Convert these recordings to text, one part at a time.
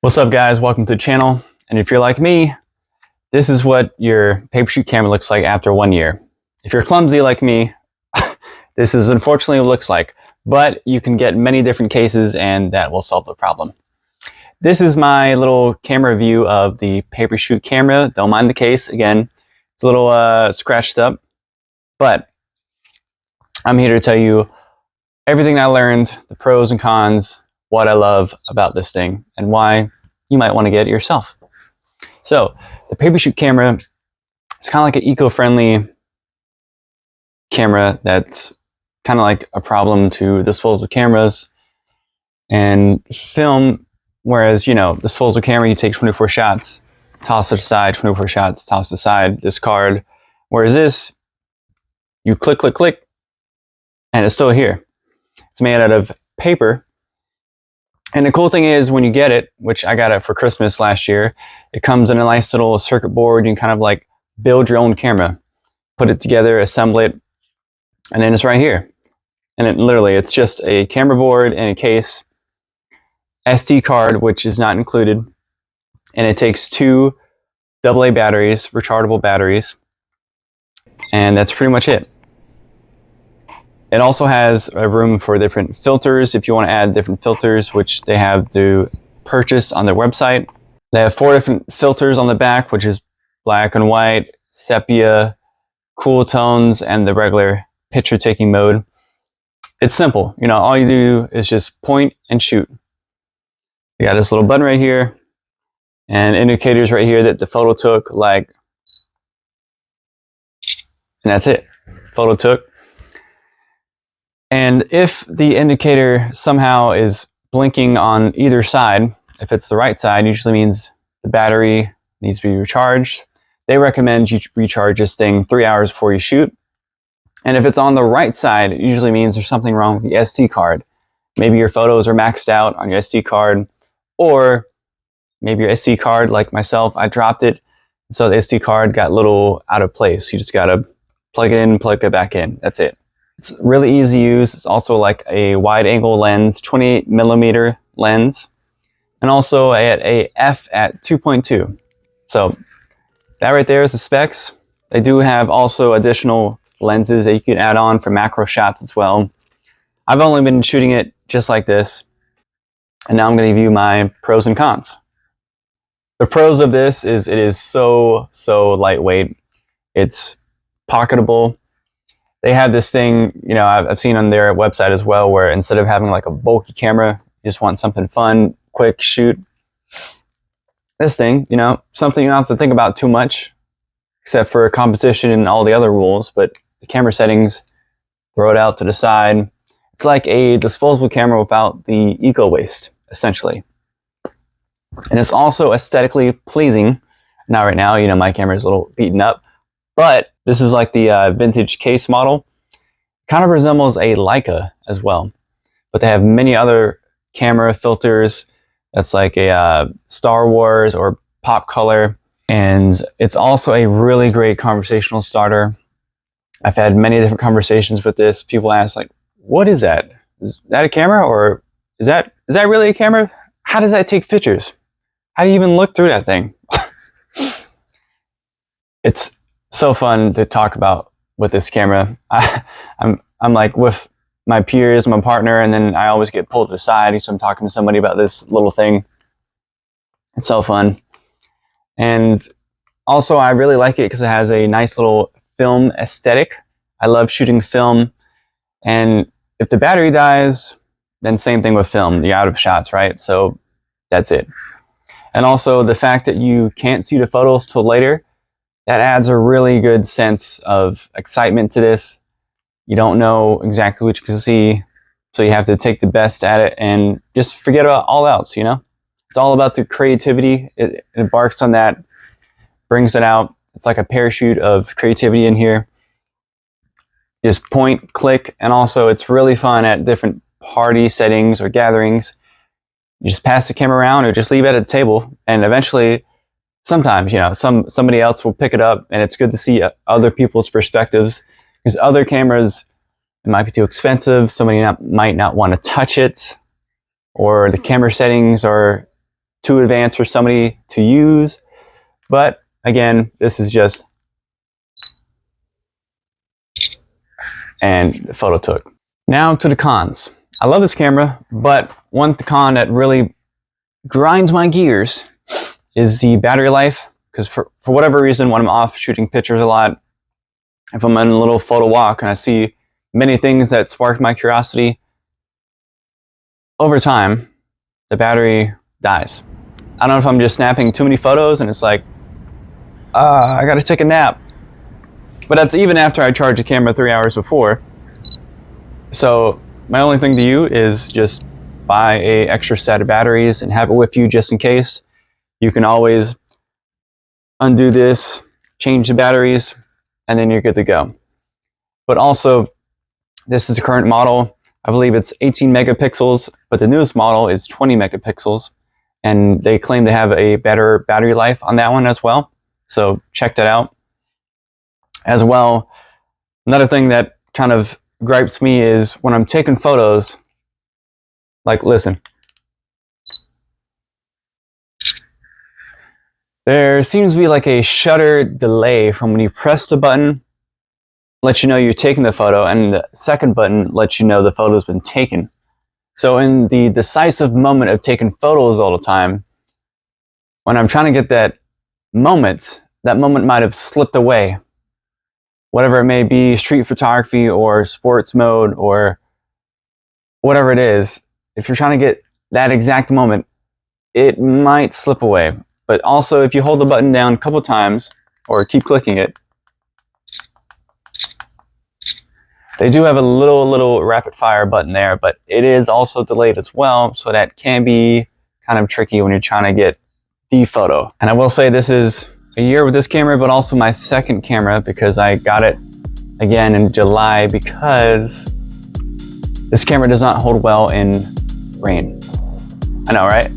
What's up, guys? Welcome to the channel. And if you're like me, this is what your PaperShoot camera looks like after 1 year. If you're clumsy like me, this is unfortunately what it looks like, but you can get many different cases and that will solve the problem. This is my little camera view of the PaperShoot camera. Don't mind the case. Again, it's a little scratched up, but I'm here to tell you everything I learned, the pros and cons, what I love about this thing, and why you might want to get it yourself. So the PaperShoot camera is kind of like an eco-friendly camera that's kind of like a problem to disposable cameras and film, whereas, you know, disposable camera, you take 24 shots, toss it aside, 24 shots, toss it aside, discard. Whereas this, you click, click, click, and it's still here. It's made out of paper. And the cool thing is when you get it, which I got it for Christmas last year, it comes in a nice little circuit board. You can kind of like build your own camera, put it together, assemble it, and then it's right here. And it's just a camera board and a case, SD card, which is not included. And it takes 2 AA batteries, rechargeable batteries. And that's pretty much it. It also has a room for different filters if you want to add different filters, which they have to purchase on their website. They have 4 different filters on the back, which is black and white, sepia, cool tones, and the regular picture taking mode. It's simple. You know, all you do is just point and shoot. You got this little button right here and indicators right here that the photo took, like, and that's it. Photo took. And if the indicator somehow is blinking on either side, if it's the right side, usually means the battery needs to be recharged. They recommend you recharge this thing 3 hours before you shoot. And if it's on the right side, it usually means there's something wrong with the SD card. Maybe your photos are maxed out on your SD card, or maybe your SD card, like myself, I dropped it, so the SD card got a little out of place. You just gotta plug it in, plug it back in. That's it. It's really easy to use. It's also like a wide angle lens, 28mm lens, and also at a f at 2.2. So that right there is the specs. They do have also additional lenses that you can add on for macro shots as well. I've only been shooting it just like this, and now I'm going to give you my pros and cons. The pros of this is it is so lightweight. It's pocketable. They have this thing, you know, I've seen on their website as well, where instead of having like a bulky camera, you just want something fun, quick, shoot. This thing, you know, something you don't have to think about too much, except for competition and all the other rules, but the camera settings, throw it out to the side. It's like a disposable camera without the eco waste, essentially. And it's also aesthetically pleasing. Now, right now, you know, my camera is a little beaten up, but this is like the vintage case model. Kind of resembles a Leica as well, but they have many other camera filters. That's like a Star Wars or pop color. And it's also a really great conversational starter. I've had many different conversations with this. People ask like, what is that? Is that a camera, or is that really a camera? How does that take pictures? How do you even look through that thing? It's so fun to talk about with this camera. I'm like with my peers, my partner, and then I always get pulled to the side, so I'm talking to somebody about this little thing. It's so fun. And also I really like it because it has a nice little film aesthetic. I love shooting film, and if the battery dies, then same thing with film, you're out of shots, right? So that's it. And also the fact that you can't see the photos till later, that adds a really good sense of excitement to this. You don't know exactly what you can see, so you have to take the best at it and just forget about all else, you know? It's all about the creativity. It embarks on that, brings it out. It's like a parachute of creativity in here. Just point, click, and also it's really fun at different party settings or gatherings. You just pass the camera around or just leave it at the table, and eventually, sometimes, you know, somebody else will pick it up, and it's good to see other people's perspectives, because other cameras, it might be too expensive, somebody might not want to touch it, or the camera settings are too advanced for somebody to use. But again, this is just, and the photo took. Now to the cons. I love this camera, but one con that really grinds my gears is the battery life. Because for whatever reason, when I'm off shooting pictures a lot, if I'm on a little photo walk and I see many things that spark my curiosity, over time, the battery dies. I don't know if I'm just snapping too many photos and it's like, I gotta take a nap. But that's even after I charge the camera 3 hours before. So my only thing to you is just buy an extra set of batteries and have it with you just in case. You can always undo this, change the batteries, and then you're good to go. But also, this is the current model. I believe it's 18 megapixels, but the newest model is 20 megapixels. And they claim to have a better battery life on that one as well. So check that out. As well, another thing that kind of gripes me is when I'm taking photos, like listen. There seems to be like a shutter delay from when you press the button, lets you know you're taking the photo, and the second button lets you know the photo's been taken. So in the decisive moment of taking photos all the time, when I'm trying to get that moment might have slipped away. Whatever it may be, street photography or sports mode or whatever it is, if you're trying to get that exact moment, it might slip away. But also, if you hold the button down a couple times or keep clicking it, they do have a little rapid fire button there, but it is also delayed as well, so that can be kind of tricky when you're trying to get the photo. And I will say this is a year with this camera, but also my second camera because I got it again in July because this camera does not hold well in rain. I know, right?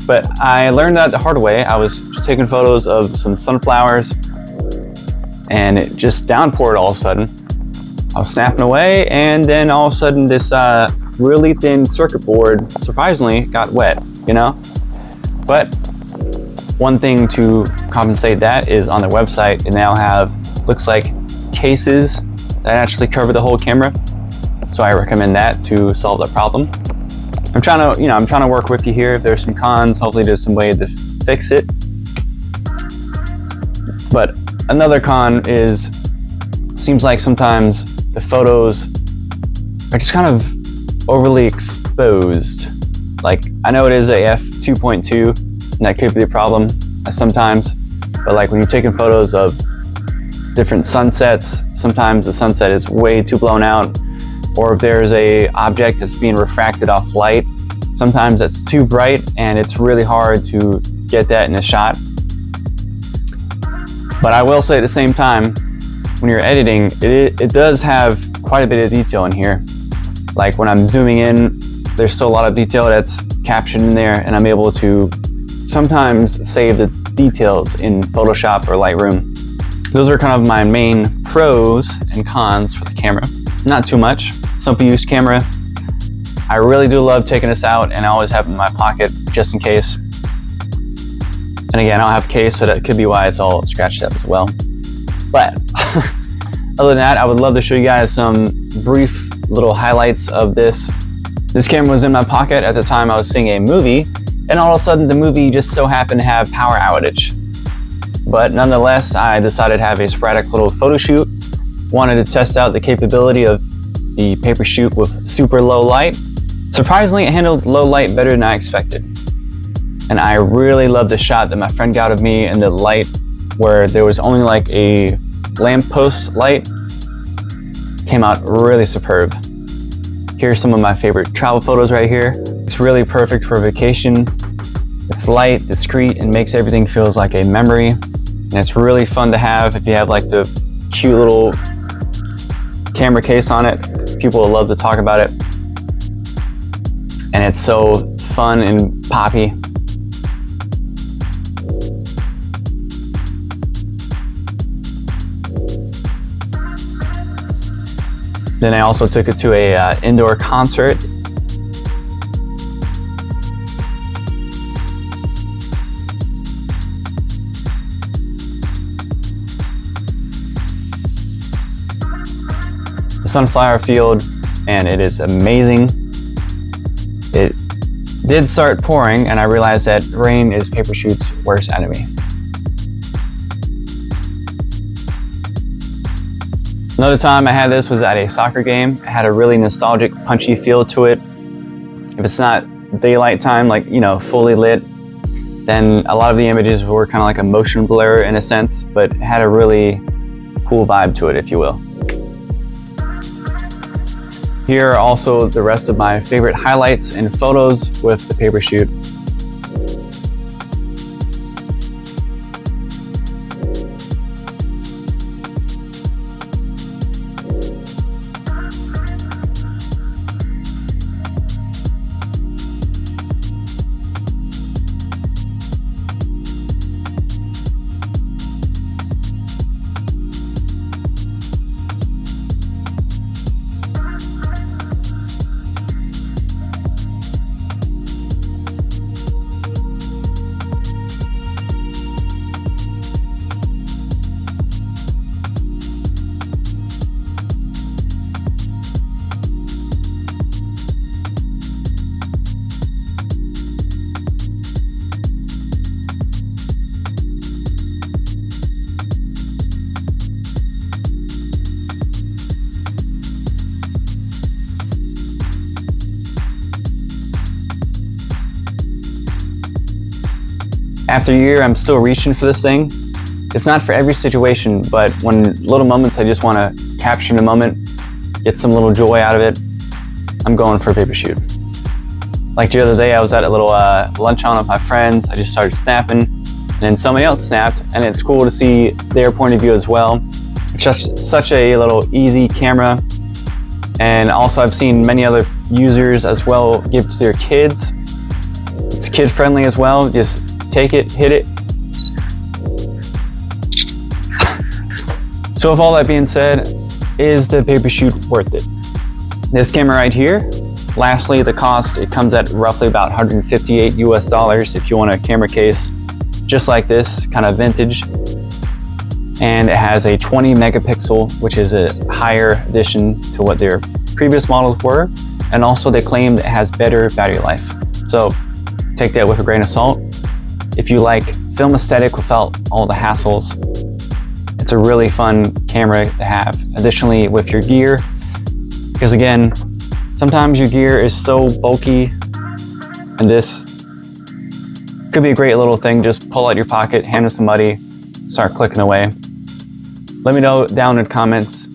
But I learned that the hard way. I was taking photos of some sunflowers and it just downpoured all of a sudden. I was snapping away and then all of a sudden this really thin circuit board surprisingly got wet, you know? But one thing to compensate that is on their website, they now have, looks like, cases that actually cover the whole camera. So I recommend that to solve that problem. I'm trying to work with you here. If there's some cons, hopefully there's some way to fix it. But another con is, seems like sometimes the photos are just kind of overly exposed. Like, I know it is a f2.2, and that could be a problem sometimes, but like when you're taking photos of different sunsets, sometimes the sunset is way too blown out, or if there's a object that's being refracted off light, sometimes it's too bright and it's really hard to get that in a shot. But I will say at the same time, when you're editing, it does have quite a bit of detail in here. Like when I'm zooming in, there's still a lot of detail that's captured in there, and I'm able to sometimes save the details in Photoshop or Lightroom. Those are kind of my main pros and cons for the camera. Not too much. Simple use camera. I really do love taking this out, and I always have it in my pocket just in case. And again, I don't have a case, so that could be why it's all scratched up as well. But other than that, I would love to show you guys some brief little highlights of this. This camera was in my pocket at the time I was seeing a movie, and all of a sudden the movie just so happened to have power outage. But nonetheless, I decided to have a sporadic little photo shoot. Wanted to test out the capability of the PaperShoot with super low light. Surprisingly, it handled low light better than I expected. And I really love the shot that my friend got of me in the light where there was only like a lamppost light. Came out really superb. Here's some of my favorite travel photos right here. It's really perfect for vacation. It's light, discreet, and makes everything feels like a memory. And it's really fun to have if you have like the cute little camera case on it. People will love to talk about it. And it's so fun and poppy. Then I also took it to a indoor concert. sunflower field, and it is amazing. It did start pouring, and I realized that rain is PaperShoot's worst enemy. Another time I had this was at a soccer game. It had a really nostalgic, punchy feel to it. If it's not daylight time, like, you know, fully lit, then a lot of the images were kind of like a motion blur in a sense, but it had a really cool vibe to it, if you will. Here are also the rest of my favorite highlights and photos with the PaperShoot. After a year, I'm still reaching for this thing. It's not for every situation, but when little moments I just want to capture the moment, get some little joy out of it, I'm going for a PaperShoot. Like the other day, I was at a little lunch on with my friends. I just started snapping, and then somebody else snapped, and it's cool to see their point of view as well. It's just such a little easy camera, and also I've seen many other users as well give it to their kids. It's kid friendly as well. Just take it, hit it. So with all that being said, is the PaperShoot worth it? This camera right here, lastly, the cost, it comes at roughly about $158 US if you want a camera case just like this, kind of vintage. And it has a 20 megapixel, which is a higher addition to what their previous models were. And also they claim that it has better battery life. So take that with a grain of salt. If you like film aesthetic without all the hassles, it's a really fun camera to have. Additionally, with your gear, because again, sometimes your gear is so bulky, and this could be a great little thing. Just pull out your pocket, hand it to somebody, start clicking away. Let me know down in the comments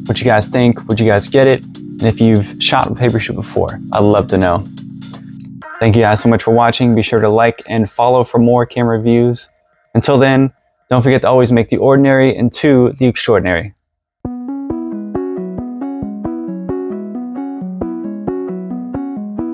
what you guys think, would you guys get it, and if you've shot with PaperShoot before. I'd love to know. Thank you guys so much for watching. Be sure to like and follow for more camera reviews. Until then, don't forget to always make the ordinary into the extraordinary.